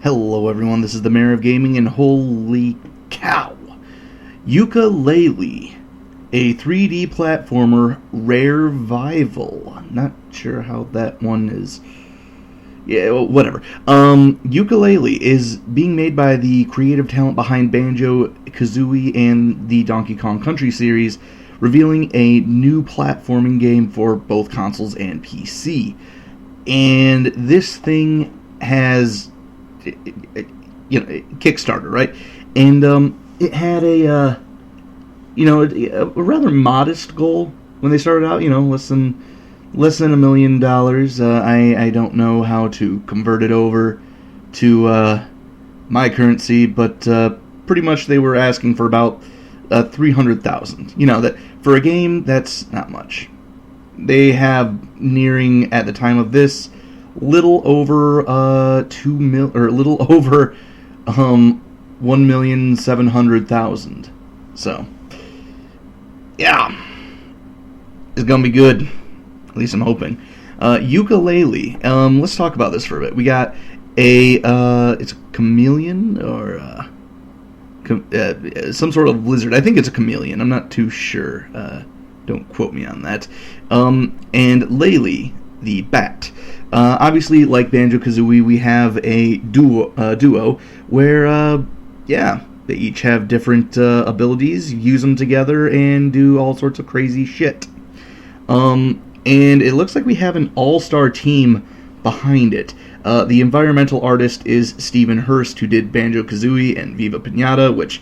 Hello everyone, this is the Mayor of Gaming, and holy cow! Yooka-Laylee, a 3D platformer rare-vival. Not sure how that one is. Yeah, whatever. Yooka-Laylee is being made by the creative talent behind Banjo-Kazooie and the Donkey Kong Country series, revealing a new platforming game for both consoles and PC. And this thing has, Kickstarter, right? And it had a rather modest goal when they started out. Less than $1 million. I don't know how to convert it over to my currency, but pretty much they were asking for about 300,000. That for a game, that's not much. They have nearing, at the time of this, little over 1,700,000. So, yeah, it's gonna be good. At least I'm hoping. Yooka-Laylee. Let's talk about this for a bit. We got it's a chameleon or some sort of lizard. I think it's a chameleon. I'm not too sure. Don't quote me on that. And Laylee, the bat. Obviously, like Banjo-Kazooie, we have a duo where, they each have different abilities, use them together, and do all sorts of crazy shit. And it looks like we have an all-star team behind it. The environmental artist is Stephen Hurst, who did Banjo-Kazooie and Viva Pinata, which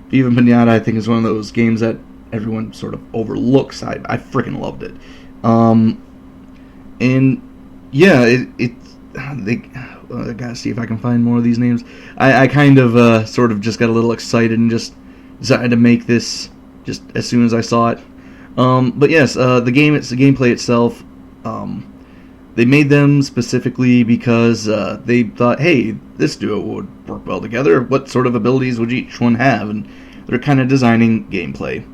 Viva Pinata, I think, is one of those games that everyone sort of overlooks. I freaking loved it. And yeah, I gotta see if I can find more of these names. I kind of sort of just got a little excited and just decided to make this just as soon as I saw it. But yes, the gameplay itself, they made them specifically because they thought, hey, this duo would work well together. What sort of abilities would each one have? And they're kind of designing gameplay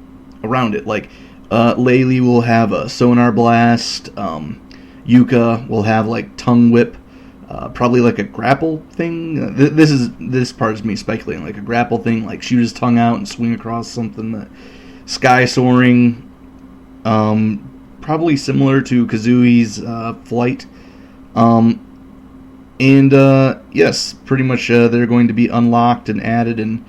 around it. Like, Laylee will have a sonar blast. Yooka will have like tongue whip, probably like a grapple thing. This part is me speculating, like a grapple thing, like shoot his tongue out and swing across something. Sky soaring, probably similar to Kazooie's flight. Yes, pretty much they're going to be unlocked and added, and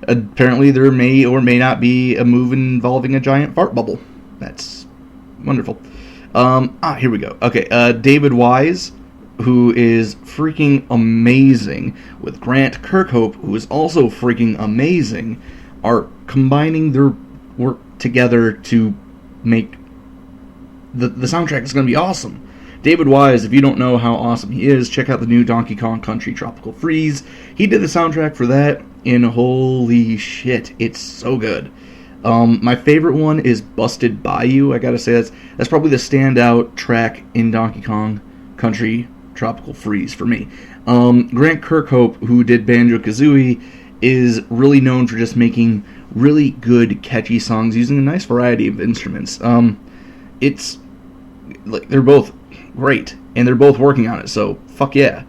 apparently there may or may not be a move involving a giant fart bubble. That's wonderful. Here we go. Okay, David Wise, who is freaking amazing, with Grant Kirkhope, who is also freaking amazing, are combining their work together to make the soundtrack. Is going to be awesome. David Wise, if you don't know how awesome he is, check out the new Donkey Kong Country Tropical Freeze. He did the soundtrack for that, and holy shit, it's so good. My favorite one is Busted Bayou. I gotta say, that's probably the standout track in Donkey Kong Country Tropical Freeze for me. Grant Kirkhope, who did Banjo-Kazooie, is really known for just making really good, catchy songs using a nice variety of instruments. It's like they're both great, and they're both working on it, so fuck yeah.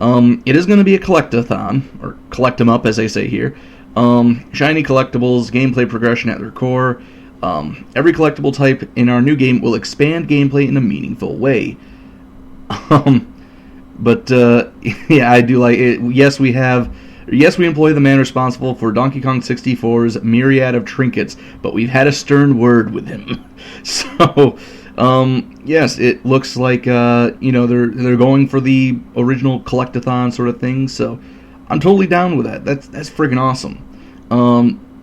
It is going to be a collectathon, or collect 'em up, as they say here. Shiny collectibles, gameplay progression at their core. Every collectible type in our new game will expand gameplay in a meaningful way. Yeah, I do like it. Yes, we employ the man responsible for Donkey Kong 64's myriad of trinkets, but we've had a stern word with him. So, yes, it looks like they're going for the original collectathon sort of thing. So, I'm totally down with that. That's freaking awesome.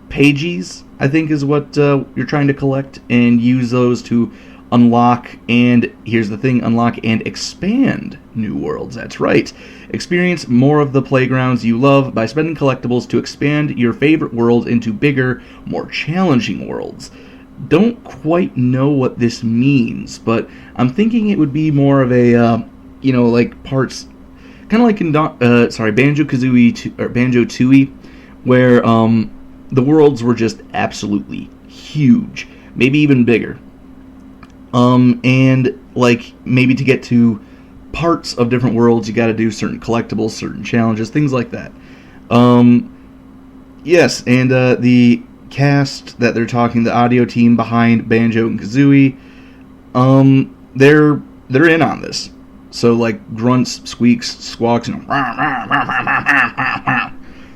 Pages, I think, is what you're trying to collect and use those to unlock, and here's the thing, unlock and expand new worlds. That's right. Experience more of the playgrounds you love by spending collectibles to expand your favorite world into bigger, more challenging worlds. Don't quite know what this means, but I'm thinking it would be more of a, like parts, kind of like in Banjo-Kazooie or Banjo-Tooie, where the worlds were just absolutely huge, maybe even bigger. And like maybe to get to parts of different worlds. You got to do certain collectibles, certain challenges, things like that. Yes, and the cast that they're talking, the audio team behind Banjo and Kazooie, they're in on this. So like grunts, squeaks, squawks, and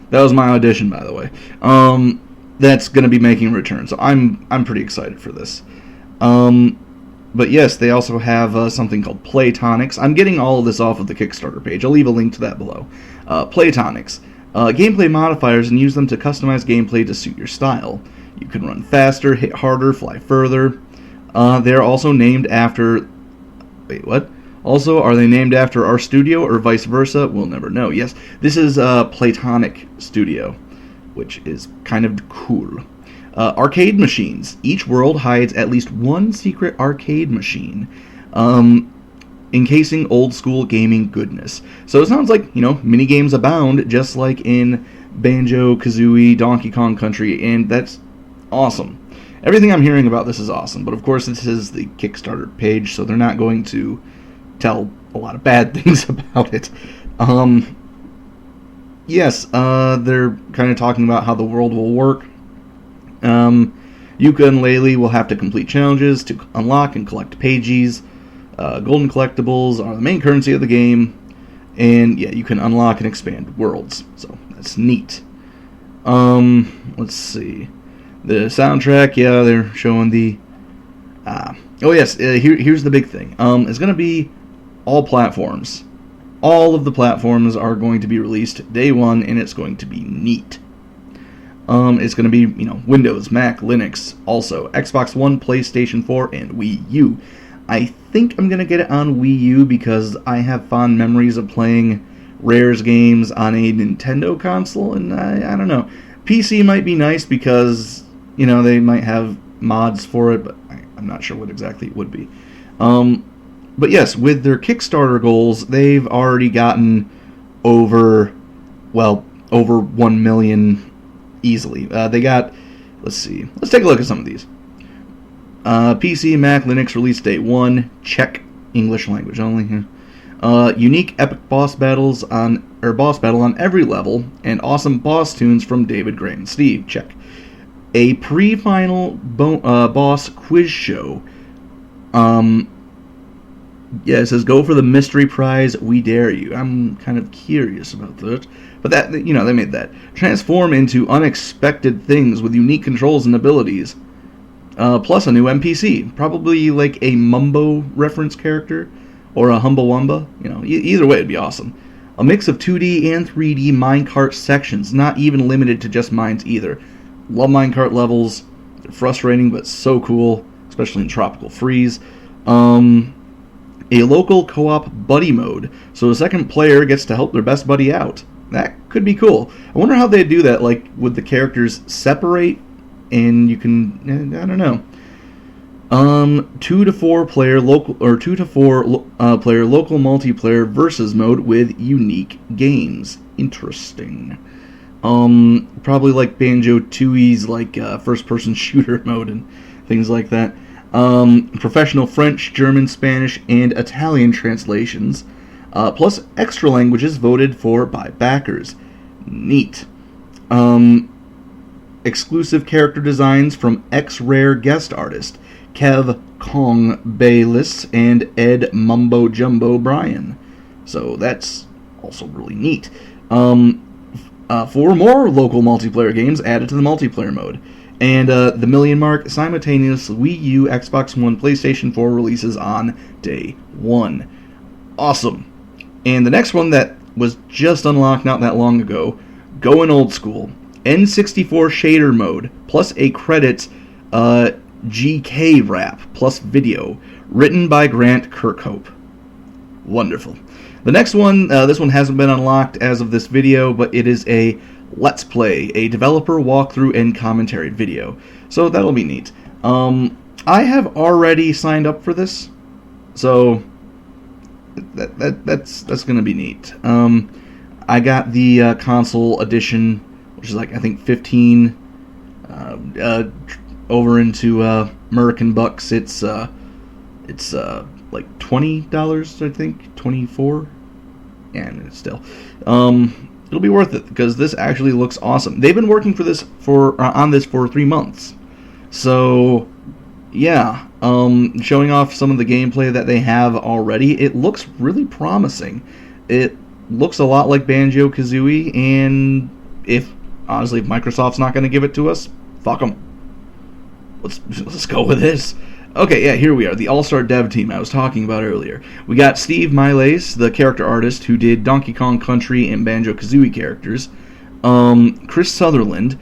that was my audition, by the way. That's going to be making a return, so I'm pretty excited for this. But yes, they also have something called Playtonics. I'm getting all of this off of the Kickstarter page. I'll leave a link to that below. Playtonics. Gameplay modifiers and use them to customize gameplay to suit your style. You can run faster, hit harder, fly further. They're also named after... Wait, what? Also, are they named after our studio or vice versa? We'll never know. Yes, this is Playtonic Studio, which is kind of cool. Arcade machines. Each world hides at least one secret arcade machine, encasing old school gaming goodness. So it sounds like, minigames abound, just like in Banjo-Kazooie, Donkey Kong Country, and that's awesome. Everything I'm hearing about this is awesome, but of course this is the Kickstarter page, so they're not going to tell a lot of bad things about it. Yes, they're kind of talking about how the world will work. Yooka-Laylee will have to complete challenges to unlock and collect pages. Golden collectibles are the main currency of the game, and yeah, you can unlock and expand worlds, so that's neat. Let's see. The soundtrack, yeah, they're showing the... oh yes, here's the big thing. It's going to be all platforms. All of the platforms are going to be released day one, and it's going to be neat. It's going to be, Windows, Mac, Linux, also Xbox One, PlayStation 4, and Wii U. I think I'm going to get it on Wii U because I have fond memories of playing Rare's games on a Nintendo console, and I don't know. PC might be nice because, they might have mods for it, but I'm not sure what exactly it would be. But yes, with their Kickstarter goals, they've already gotten over 1 million easily. They got, let's see, let's take a look at some of these. PC, Mac, Linux release date 1, check, English language only. Unique epic boss battle on every level, and awesome boss tunes from David, Grant, and Steve, check. A pre-final boss quiz show. Yeah, it says, go for the mystery prize, we dare you. I'm kind of curious about that. But that, they made that. Transform into unexpected things with unique controls and abilities. Plus a new NPC. Probably like a Mumbo reference character. Or a Humbawamba. Either way, it'd be awesome. A mix of 2D and 3D minecart sections. Not even limited to just mines either. Love minecart levels. They're frustrating, but so cool. Especially in Tropical Freeze. A local co-op buddy mode, so the second player gets to help their best buddy out. That could be cool. I wonder how they'd do that, like, would the characters separate, and you can, I don't know. 2 to 4 player local, or 2 to 4 player local multiplayer versus mode with unique games. Interesting. Probably like Banjo-Tooie's, like, first-person shooter mode and things like that. Professional French, German, Spanish, and Italian translations, plus extra languages voted for by backers. Neat. Exclusive character designs from ex-Rare guest artist Kev Kong Bayliss and Ed Mumbo Jumbo Bryan. So that's also really neat. 4 more local multiplayer games added to the multiplayer mode. And the million mark, simultaneous Wii U, Xbox One, PlayStation 4 releases on day 1. Awesome. And the next one that was just unlocked not that long ago, going old school. N64 shader mode, plus a credits GK rap, plus video. Written by Grant Kirkhope. Wonderful. The next one, this one hasn't been unlocked as of this video, but it is a Let's Play, a developer walkthrough and commentary video. So that'll be neat. I have already signed up for this, so that's going to be neat. I got the console edition, which is like I think 15. Over into American bucks, it's like $20, I think, 24. Yeah, I mean, it's still, it'll be worth it because this actually looks awesome. They've been working on this for 3 months, so yeah. Showing off some of the gameplay that they have already, it looks really promising. It looks a lot like Banjo-Kazooie, and honestly, if Microsoft's not going to give it to us, fuck them. Let's go with this. Okay, yeah, here we are, the all-star dev team I was talking about earlier. We got Steve Miles, the character artist who did Donkey Kong Country and Banjo-Kazooie characters. Chris Sutherland,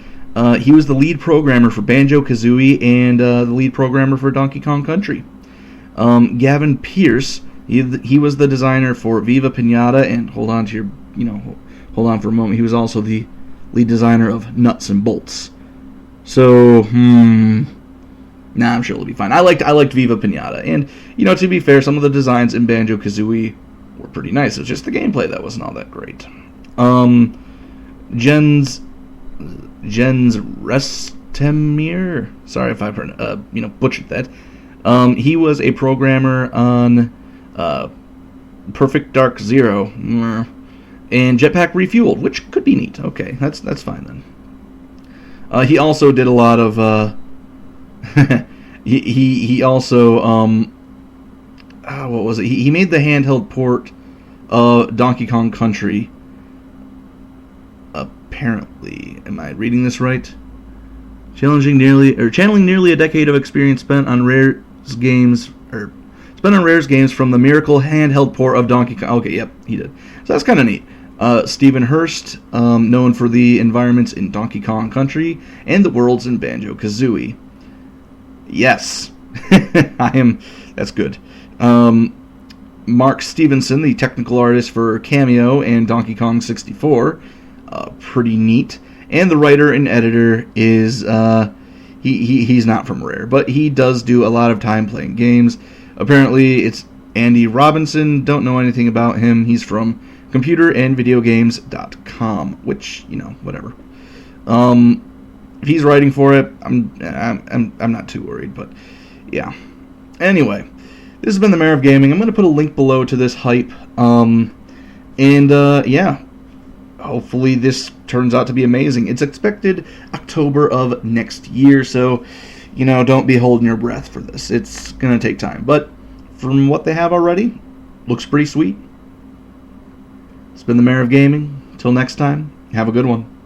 he was the lead programmer for Banjo-Kazooie and the lead programmer for Donkey Kong Country. Gavin Pierce, he was the designer for Viva Pinata, and hold on for a moment, he was also the lead designer of Nuts and Bolts. So, nah, I'm sure it'll be fine. I liked Viva Pinata, and to be fair, some of the designs in Banjo-Kazooie were pretty nice. It was just the gameplay that wasn't all that great. Jens Restemir, sorry if I butchered that. He was a programmer on Perfect Dark Zero and Jetpack Refueled, which could be neat. Okay, that's fine then. He also did a lot of he also what was it? He made the handheld port of Donkey Kong Country. Apparently, am I reading this right? Channeling nearly a decade of experience spent on Rare's games from the Miracle handheld port of Donkey Kong. Okay, yep, he did. So that's kind of neat. Stephen Hurst, known for the environments in Donkey Kong Country and the worlds in Banjo-Kazooie. Yes, that's good. Mark Stevenson, the technical artist for Cameo and Donkey Kong 64. Pretty neat. And the writer and editor is, he's not from Rare, but he does do a lot of time playing games. Apparently, it's Andy Robinson. Don't know anything about him. He's from computerandvideogames.com, which, whatever. If he's writing for it, I'm not too worried, but yeah. Anyway, this has been the Mayor of Gaming. I'm going to put a link below to this hype. Yeah. Hopefully this turns out to be amazing. It's expected October of next year, so, don't be holding your breath for this. It's going to take time. But from what they have already, looks pretty sweet. It's been the Mayor of Gaming. Till next time, have a good one.